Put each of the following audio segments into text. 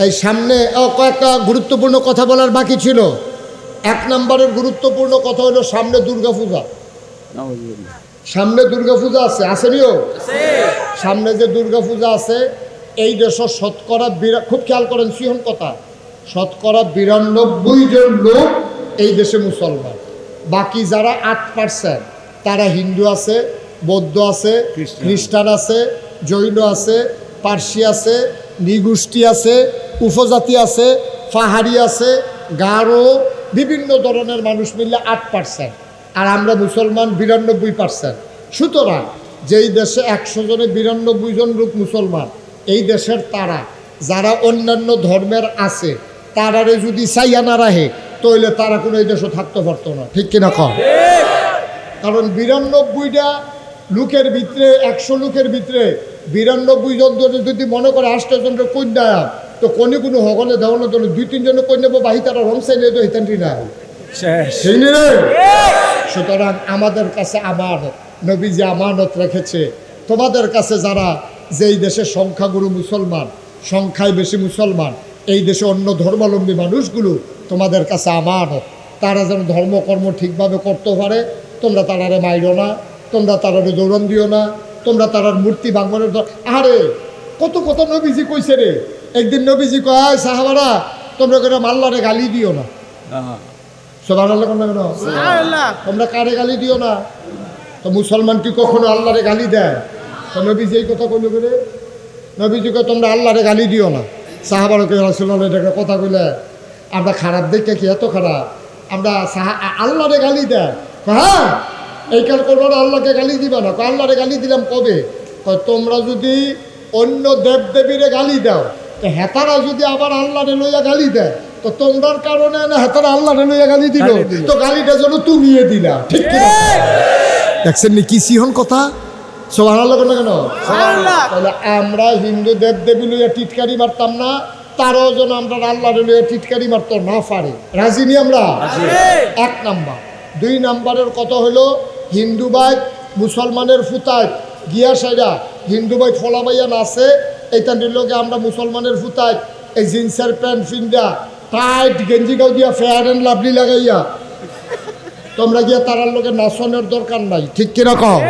এই সামনে কয়েকটা গুরুত্বপূর্ণ কথা বলার বাকি ছিল। 1 নম্বরের গুরুত্বপূর্ণ কথা হলো সামনে দুর্গাপূজা। সামনে দুর্গাপূজা আছে, আসেনিও সামনে যে দুর্গাপূজা আছে, এই দেশের শতকরা খুব খেয়াল করেন সিহন কথা, শতকরা 92 জন লোক এই দেশে মুসলমান। বাকি যারা 8% তারা হিন্দু আছে, বৌদ্ধ আছে, খ্রিস্টান আছে, জৈন আছে, পার্সি আছে, নিগোষ্ঠী আছে, উপজাতি আছে, পাহাড়ি আছে, গারো, বিভিন্ন ধরনের মানুষ মিললে 8%, আর আমরা মুসলমান 92%। সুতরাং যেই দেশে 100 জনে 92 জন লোক মুসলমান, এই দেশের তারা যারা অন্যান্য ধর্মের আছে তারারে যদি চাইয়া না রাখে তাহলে তারা কোনো এই দেশে থাকতে পারতো না, ঠিক কিনা কম? কারণ 92টা লোকের ভিতরে 100 লোকের ভিতরে 92 জন যদি মনে করে 8 জনের কন্যা, তো কোনে কোনো হগলে দেওয়ানো তো 2-3 জনের কন্যা বাহি তারা রমসাই নিয়ে তো হিতান্তি না। সুতরাং আমাদের কাছে আমানত, নবীজি আমানত রেখেছে তোমাদের কাছে, যারা যেই দেশে সংখ্যাগুরু মুসলমান, সংখ্যায় বেশি মুসলমান, এই দেশে অন্য ধর্মাবলম্বী মানুষগুলো তোমাদের কাছে আমানত, তারা যেন ধর্মকর্ম ঠিকভাবে করতে পারে। তোমরা তারারে মাইরো না, তোমরা তারারে দৌড়ন দিও না, তোমরা তারার মূর্তি ভাঙনের। আরে কত কত নবীজি কইছে রে। একদিন নবীজি কয় সাহাবারা তোমরা কেন আল্লাহরে গালি দিও না। সুবহানাল্লাহ, তোমরা কারে গালি দিও না? তো মুসলমান কি কখনো আল্লাহরে গালি দেয়? তো নবীজি এই কথা কইল করে, নবীজিকে তোমরা আল্লাহরে গালি দিও না। সাহাবারকে রাসূলুল্লাহ এটা কথা কইলে আমরা খারাপ দেখে কি এত খারাপ? আমরা আল্লাহরে গালি দেয়? হ্যাঁ, এই কাল করবো না, আল্লাহকে গালি দিবা না। আল্লাহরে গালি দিলাম কবে? তোমরা যদি অন্য দেবদেবীরে গালি দাও, তো হেতারা যদি আবার আল্লাহরে লইয়া গালি দেয়, তো তোমরার কারণে না হেতারা আল্লাহরে লইয়া গালি দিল, তো গালিটা যেন তুমিয়ে দিলা, ঠিক কিনা? দেখছেন নি কি সিহন কথা? সুবহানাল্লাহ কেন? তাহলে আমরা হিন্দু দেবদেবী লইয়া টিটকারি মারতাম না, তারাও যেন আমরা আল্লাহরে লইয়া টিটকারি মারতো না পারে। রাজি নি আমরা? 1 নাম্বার। 2 নাম্বারের কথা হলো হিন্দু ভাই মুসলমানের ফুতায় গিয়া সাইরা হিন্দু ভাই ফলাবাইয়া আছে, এইটা নিলোকে আমরা মুসলমানের ফুতায় এই জিন্সের প্যান্ট ফিন্দা টাইট গেঞ্জি গাও দিয়া ফেয়ার অ্যান্ড লাভলি লাগাইয়া তোমরা গিয়া তারার লোকে নাচনের দরকার নাই, ঠিক কিরকম?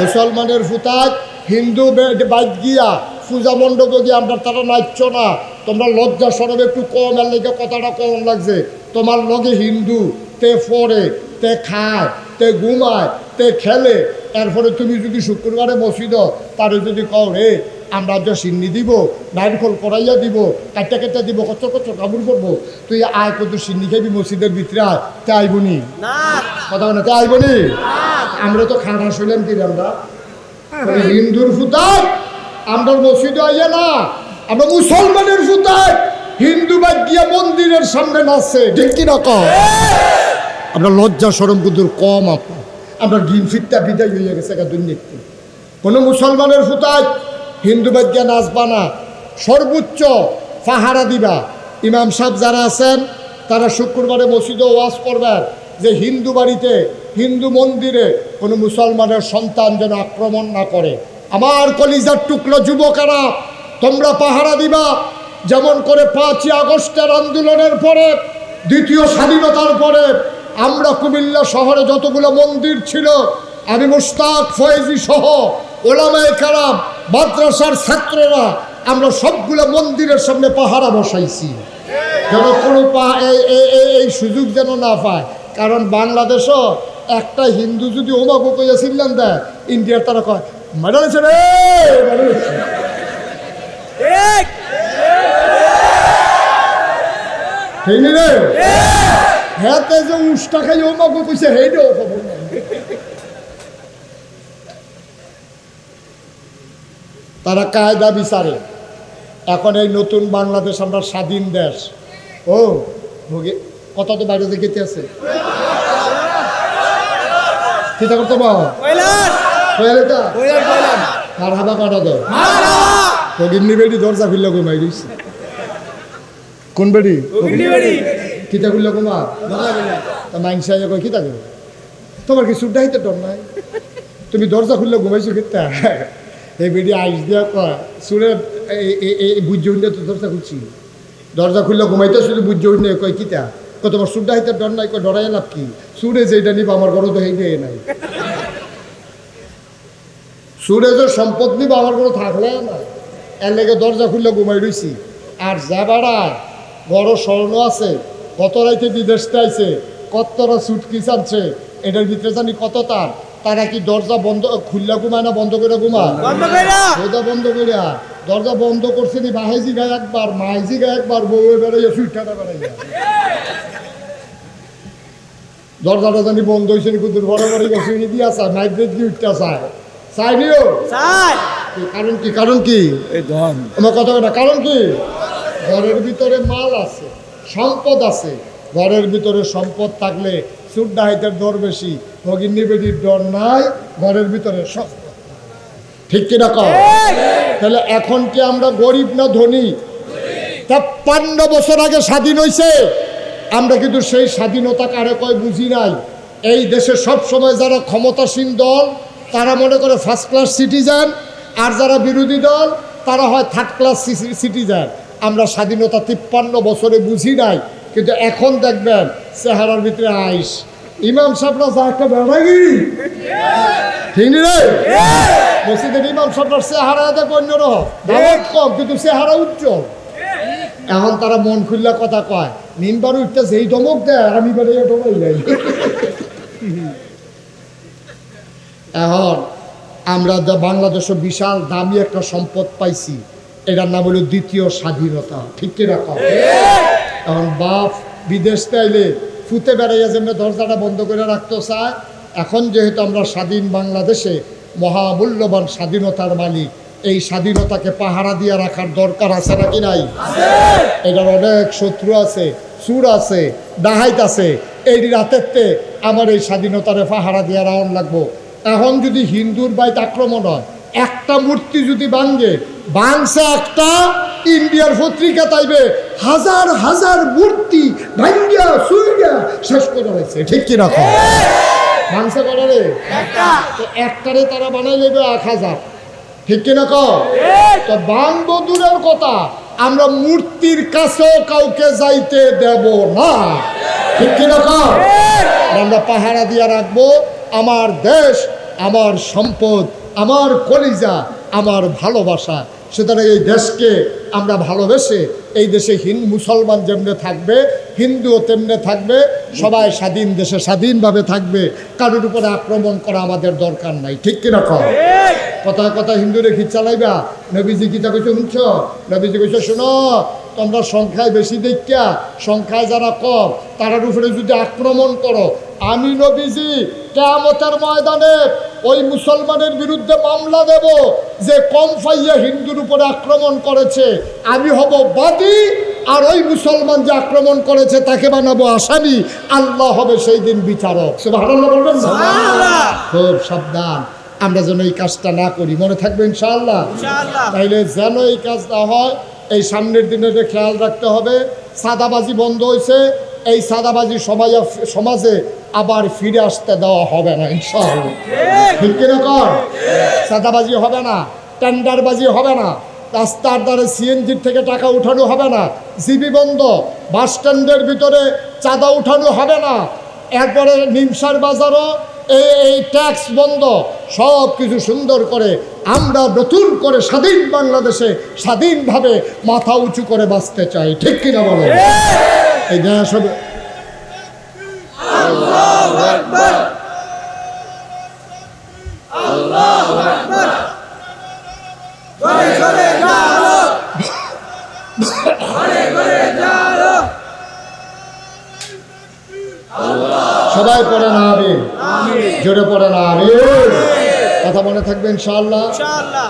মুসলমানের ফুতায় হিন্দু বাইক গিয়া পূজা মণ্ডপে গিয়ে আমরা তারা নাচছ না। তোমরা লজ্জা সরবে একটু কম, এর লেগে কথাটা কম লাগছে। তোমার লগে হিন্দু তে পড়ে, তে খায়, তে ঘুমায়, তে খেলে, এরপরে তুমি যদি শুক্রবারে মসজিদ তারে যদি কও রে আমরা যে সিন্নি দিব, নাইরকল করাইয়া দিব, কাটটা কেটে দিব, কত কত কাবুল করবো, তুই আয় কত সিন্নি খাবি মসজিদের ভিতরে আয়, তে আইবনি কথা বলে, তে আইবনি? আমরা তো খানা শুনলাম কি আমরা হিন্দুর ফুতায় আমরা মসজিদে আইয়া না, আমরা মুসলমানের ফুতায় হিন্দু বাদ গিয়া মন্দিরের সামনে নাচছে, ঠিক কি রকম? আমরা লজ্জা সরম কুদুর কম, আমরা ডিম ফিটটা বিদায় হয়ে গেছে দুর্নীতি। কোনো মুসলমানের ফুতায় হিন্দু বাদ গিয়া নাচবা না, সর্বোচ্চ পাহারা দিবা। ইমাম সাহেব যারা আছেন তারা শুক্রবারে মসজিদে ওয়াজ করবেন যে হিন্দু বাড়িতে, হিন্দু মন্দিরে কোনো মুসলমানের সন্তান যেন আক্রমণ না করে। আমার কলিজার টুকরো যুবকেরা, তোমরা পাহারা দিবা। যেমন করে 5ই আগস্টের আন্দোলনের পরে, দ্বিতীয় স্বাধীনতার পরে আমরা কুমিল্লা শহরে যতগুলো মন্দির ছিল, আমি মুশতাক ফয়েজি সহ ওলামায়ে কেরাম, মাদ্রাসার ছাত্ররা, আমরা সবগুলো মন্দিরের সামনে পাহারা বসাইছি, যেন কোনো এই সুযোগ যেন না পায়। কারণ বাংলাদেশও একটা হিন্দু যদি ওমাগো কইয়া ছিলেন দেয়, ইন্ডিয়ার তারা কয় মারাছে রে, রে হ্যাঁ যে উষ্টা খাই ওমাগো কইছে হেইটাও খবর নাই। তারা কায়দা বিচারে। এখন এই নতুন বাংলাদেশ, আমরা স্বাধীন দেশ, ও ভোগে কত তো বাইরে দেখতে আছে চিন্তা করতে আর হাবা কাটা দাও ভগিনী বেড়ি দরজা খুললে ঘুমাই দিস। কোন বেড়ি? কিতা খুললে ঘুমা মাইনসা কিতা করো? তোমার কি সুরটা হইতে ডর নাই? তুমি দরজা খুললে ঘুমাইছো কিতা? এই বেড়ি আইস দিয়া কয় সুরে বুঝে তো দরজা খুলছি দরজা খুললে ঘুমাইতে শুধু বুঝতে উঠলে কই কিতা কত তোমার সুরটা হাইতে ডর নাই কই ডরাই লাভ কি সুরে যেটা নিব আমার ঘরে তো হেঁটে নাই সুরে যে সম্পদ নিব আমার ঘরে থাকলে না এর লেগে দরজা খুললে ঘুমাই রইছি আর যা বাড়ায় বড় স্বর্ণ আছে কত রাইতে বিদেশতে আইছে কতটা সুটকিস আনছে এটার ভিতরে জানি কত তারা কি দরজা বন্ধ খুললা ঘুমায় না বন্ধ করে ঘুমায় দরজা বন্ধ করিয়া দরজা বন্ধ করছে নি বাহাইজি গায়ে একবার মাইজি গায়ে একবার বউ বেড়াইয়া সুইটাটা বেড়াইয়া দরজাটা জানি বন্ধ হয়েছে নি কুদুর বড় বড় গেছে দিয়া চায় মাইগ্রেট কি উঠতে চায় চাইনিও কারণ কি আমার কথা না কারণ কি ঘরের ভিতরে মাল আছে সম্পদ আছে ঘরের ভিতরে সম্পদ থাকলে সুর ডাহাইতের ডর বেশি ভগিনী বেদির ডর নাই ঘরের ভিতরে সম্পদ ঠিক কিনা কম তাহলে এখন কি আমরা গরিব না ধনী 53 বছর আগে স্বাধীন হয়েছে আমরা কিন্তু সেই স্বাধীনতা কারে কয় বুঝি নাই এই দেশে সব সময় যারা ক্ষমতাসীন দল তারা মনে করে ফার্স্ট ক্লাস সিটিজেন আর যারা বিরোধী দল তারা হয় থার্ড ক্লাস সিটিজেন আমরা স্বাধীনতা 53 বছরে বুঝি নাই কিন্তু এখন দেখবেন চেহারার ভিতরে আইস ইমাম সাহেবরা যা একটা বেড়াগি ঠিক নি রে মসজিদের ইমাম সাহেবরা চেহারা দেখ অন্যরকম দাওয়াত কম কিন্তু চেহারা উজ্জ্বল এখন তারা মন খুললা কথা কয় নিনবার উঠতে যেই ধমক দেয় আমি বেড়ে ডোবাই যাই এখন আমরা বাংলাদেশে বিশাল দামি একটা সম্পদ পাইছি এটার নাম হলো দ্বিতীয় স্বাধীনতা ঠিক কিরকম এখন বাপ বিদেশ চাইলে ফুতে বেড়াইয়া যেমন দরজাটা বন্ধ করে রাখতে চায় এখন যেহেতু আমরা স্বাধীন বাংলাদেশে মহামূল্যবান স্বাধীনতার মালিক এই স্বাধীনতাকে পাহারা দিয়ে রাখার দরকার আছে নাকি নাই এটার অনেক শত্রু আছে সুর আছে ডাহাইত আছে এই রাতেরতে আমার এই স্বাধীনতারে পাহারা দিয়ে রাউন লাগবো এখন যদি হিন্দুর বাইত আক্রমণ হয় একটা মূর্তি যদি বাংছে একটা ইন্ডিয়ার পত্রিকা তাইবে হাজার হাজার মূর্তি ভাঙ্গিয়া সুইয়া শেষ করে রয়েছে ঠিক কিনা বাংছে করারে একটারে তারা বানাই নেবে 1000 ঠিক কিনা তো বাংব দূরের কথা আমরা মূর্তির কাছেও কাউকে যাইতে দেব না ঠিক কিনা আমরা পাহারা দিয়ে রাখবো আমার দেশ আমার সম্পদ আমার কলিজা আমার ভালোবাসা সুতরাং এই দেশকে আমরা ভালোবেসে এই দেশে মুসলমান যেমনি থাকবে হিন্দুও তেমনি থাকবে সবাই স্বাধীন দেশে স্বাধীনভাবে থাকবে কারোর উপরে আক্রমণ করা আমাদের দরকার নাই ঠিক কিনা কথায় কথা হিন্দুরে খিচ চালাইবা নবীজি গীতা কইছে শুনছ নবীজি কইছে শোনো তোমরা সংখ্যায় বেশি দেখিয়া সংখ্যায় যারা কম তারার উপরে যদি আক্রমণ করো আমি নবীজি কিয়ামতের ময়দানে ওই মুসলমানের বিরুদ্ধে মামলা দেব যে কম পাইয়া হিন্দুর উপরে আক্রমণ করেছে আমি হব বাদী আর ওই মুসলমান যে আক্রমণ করেছে তাকে বানাবো আসামি আল্লাহ হবে সেই দিন বিচারক সুবহানাল্লাহ বলবেন খুব সাবধান আমরা যেন এই কাজটা না করি মনে থাকবে ইনশাআল্লাহ তাইলে যেন এই কাজ না হয় এই সামনের দিনে খেয়াল রাখতে হবে সাদাবাজি বন্ধ হয়েছে এই সাদাবাজি সমাজে আবার ফিরে আসতে দেওয়া হবে না ইনশাআল্লাহ ঠিক কিরকম সাদাবাজি হবে না টেন্ডারবাজি হবে না রাস্তার ধারে সিএনজির থেকে টাকা উঠানো হবে না জিবি বন্ধ বাস স্ট্যান্ডের ভিতরে চাঁদা উঠানো হবে না এরপরে নিমসার বাজারও এই ট্যাক্স বন্ধ সব কিছু সুন্দর করে আমরা নতুন করে স্বাধীন বাংলাদেশে স্বাধীনভাবে মাথা উঁচু করে বাঁচতে চাই ঠিক কিনা বলো এই দেশ হবে আল্লাহু আকবার আল্লাহু আকবার ঘরে ঘরে জালো ঘরে ঘরে জালো সবাই পড়ে না আমিন জোরে পড়ে না আমিন কথা মনে থাকবে ইনশাআল্লাহ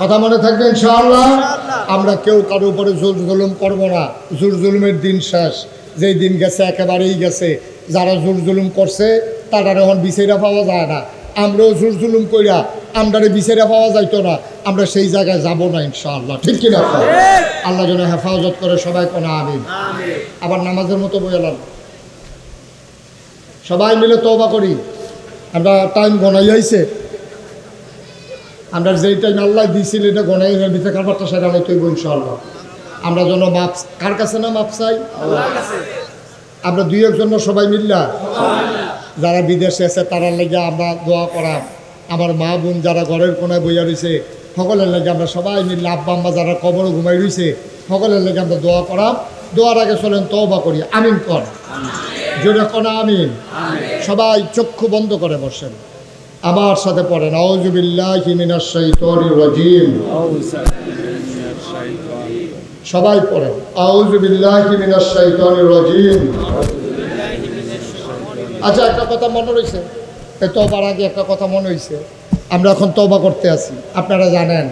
কথা মনে থাকবে ইনশাআল্লাহ আমরা কেউ কারো উপরে জোর জুলুম করবো না জোর জুলুমের দিন শেষ যেই দিন গেছে একেবারেই গেছে যারা জোর জুলুম করছে তারা এখন বিচারা পাওয়া যায় না আমরাও জোর জুলুম কইরা আমরারে বিচারা পাওয়া যাইতো না আমরা সেই জায়গায় যাব না ইনশাআল্লাহ ঠিক কিনা আল্লাহ যেন হেফাজত করে সবাই কোনা আমিন আবার নামাজের মতো বইলাম সবাই মিলে তওবা করি আমরা টাইম গনাই আইছে আমরা যেই টাইম আল্লাহ দিয়েছিল এটা গনাই ভিতরে কারবারটা সেটা আমি তৈব ইনশাআল্লাহ আমরা যেন মাপ, কার কাছে না মাপ চাই? আমরা দুই একজন সবাই মিল্লা যারা বিদেশে আছে তারা লেগে আমরা দোয়া করা, আমার মা বোন যারা ঘরের কোনায় বইয়া রয়েছে সকলের লেগে আমরা সবাই মিললে, আব্বা আম্মা যারা কবর ঘুমাই রয়েছে সকলের লেগে আমরা দোয়া করা। দোয়ার আগে চলেন তওবা করি, আমিন কর, জোরে কোনা আমিন। সবাই চক্ষু বন্ধ করে বসেন, আমার সাথে পড়েন আউযু বিল্লাহি মিনাশ শাইতানির রাজিম। সবাই পড়েন আউযু বিল্লাহি মিনাশ শাইতানির রাজিম। আচ্ছা, একটা কথা মনে রয়েছে, এই তওবার আগে একটা কথা মনে হয়েছে, আমরা এখন তওবা করতে আছি। আপনারা জানেন